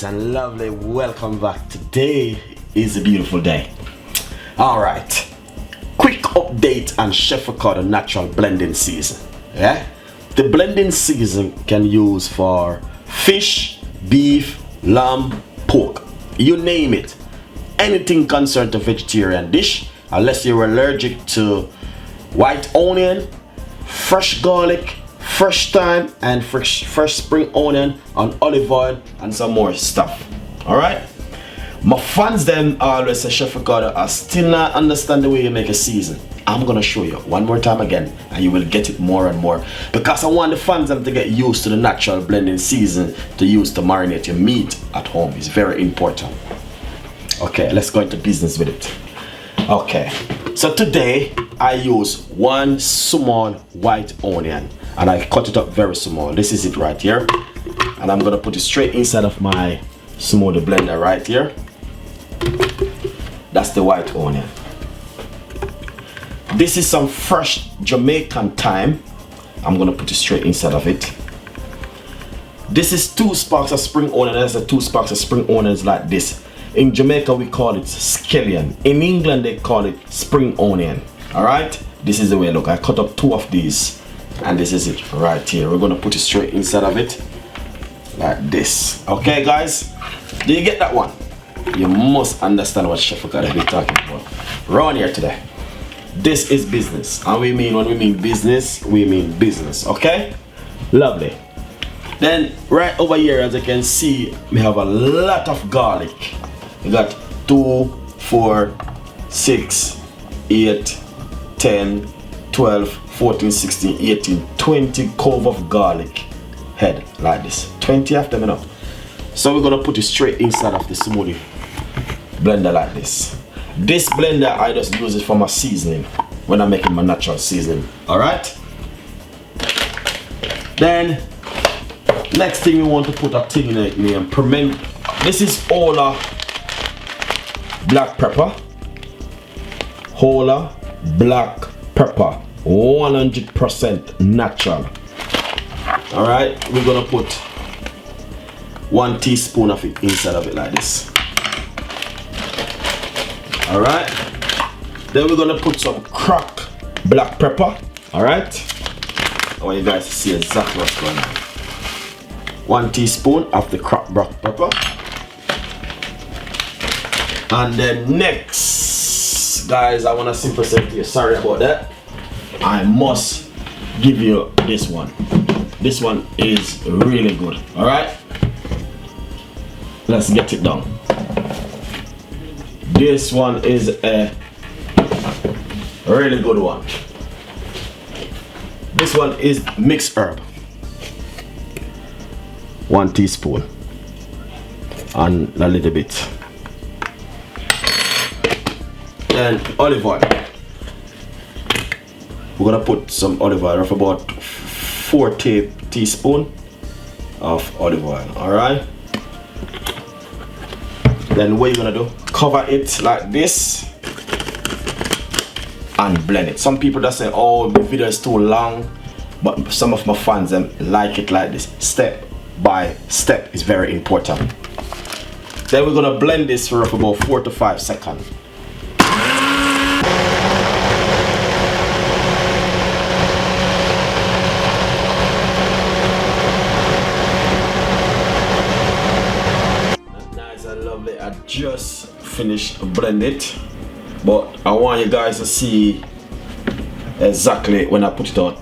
nice and lovely, welcome back. Today is a beautiful day. Alright, quick update on Chef Ricardo natural blending season. Yeah, the blending season can use for fish, beef, lamb, pork, you name it. Anything concerned to vegetarian dish, unless you're allergic to white onion, fresh garlic, fresh thyme, and fresh spring onion, and olive oil, and some more stuff. Alright, my fans them always say, Chef Ricardo, I still not understand the way you make a season. I'm gonna show you one more time again, and you will get it more and more, because I want the fans them to get used to the natural blending season to use to marinate your meat at home. It's very important. Okay, let's go into business with it. Okay, so today I use one small white onion and I cut it up very small. This is it right here, and I'm gonna put it straight inside of my smoothie blender right here. That's the white onion. This is some fresh Jamaican thyme. I'm gonna put it straight inside of it. This is 2 sparks of spring onion. That's the 2 sparks of spring onions like this. In Jamaica we call it scallion. In England they call it spring onion. Alright, this is the way. Look, I cut up 2 of these, and this is it right here. We're gonna put it straight inside of it like this. Okay guys, do you get that one? You must understand what Chef Ricardo be talking about around here today. This is business, and when we mean business, we mean business. Okay, lovely. Then right over here, as you can see, we have a lot of garlic. We got 2, 4, 6, 8, 10, 12, 14, 16, 18, 20 clove of garlic head like this. 20 of them, you know. So we're gonna put it straight inside of the smoothie blender like this. This blender, I just use it for my seasoning when I'm making my natural seasoning. Alright? Then next thing we want to put a thing in it named piment. This is all black pepper. Whole black pepper, 100% natural. Alright, we're gonna put 1 teaspoon of it inside of it like this. Alright, then we're gonna put some cracked black pepper. Alright, I want you guys to see exactly what's going on. 1 teaspoon of the cracked black pepper. And then next, guys, I want to simply say to you, sorry about that, I must give you this one. This one is really good. Alright, let's get it done. This one is a really good one. This one is mixed herb, 1 teaspoon and a little bit. And olive oil. We're gonna put some olive oil of about 4 teaspoons of olive oil. Alright, then what you're gonna do, cover it like this and blend it. Some people that say, oh, the video is too long, but some of my fans like it like this. Step by step is very important. Then we're gonna blend this for about 4 to 5 seconds. Nice and lovely. I just finished blend it, but I want you guys to see exactly when I put it on.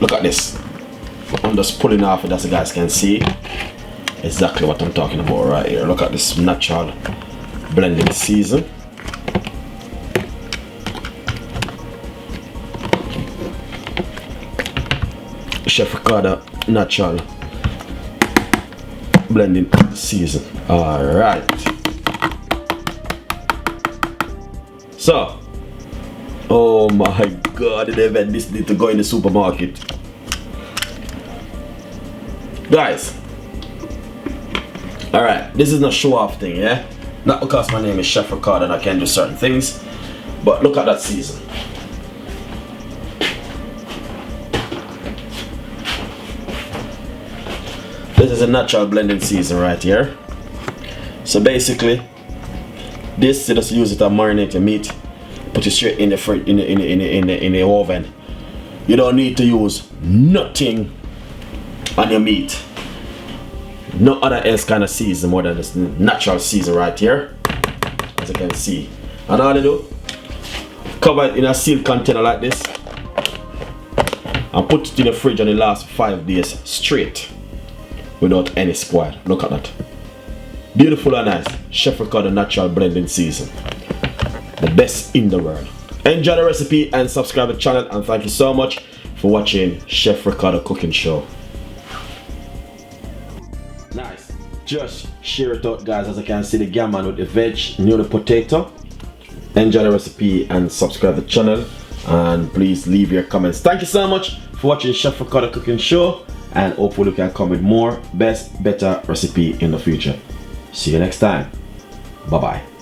Look at this. I'm just pulling off it as you guys can see exactly what I'm talking about right here. Look at this natural blending season. Chef Ricardo natural blending season. Alright, so, oh my god, did even this need to go in the supermarket, guys. Alright, this is not show off thing, yeah? Not because my name is Chef Ricardo and I can do certain things, but look at that season. This is a natural blending season right here. So basically, this you just use it to marinate the meat. Put it straight in the in the oven. You don't need to use nothing on your meat. No other else kind of season more than this natural season right here, as you can see. And all you do, cover it in a sealed container like this and put it in the fridge and it lasts 5 days straight without any spoil. Look at that. Beautiful and nice. Chef Ricardo natural blending season. The best in the world. Enjoy the recipe and subscribe to the channel, and thank you so much for watching Chef Ricardo cooking show. Nice. Just share it out, guys. As I can see, the gammon with the veg, near the potato. Enjoy the recipe and subscribe to the channel, and please leave your comments. Thank you so much for watching Chef Ricardo cooking show, and hopefully we can come with more better recipe in the future. See you next time. Bye bye.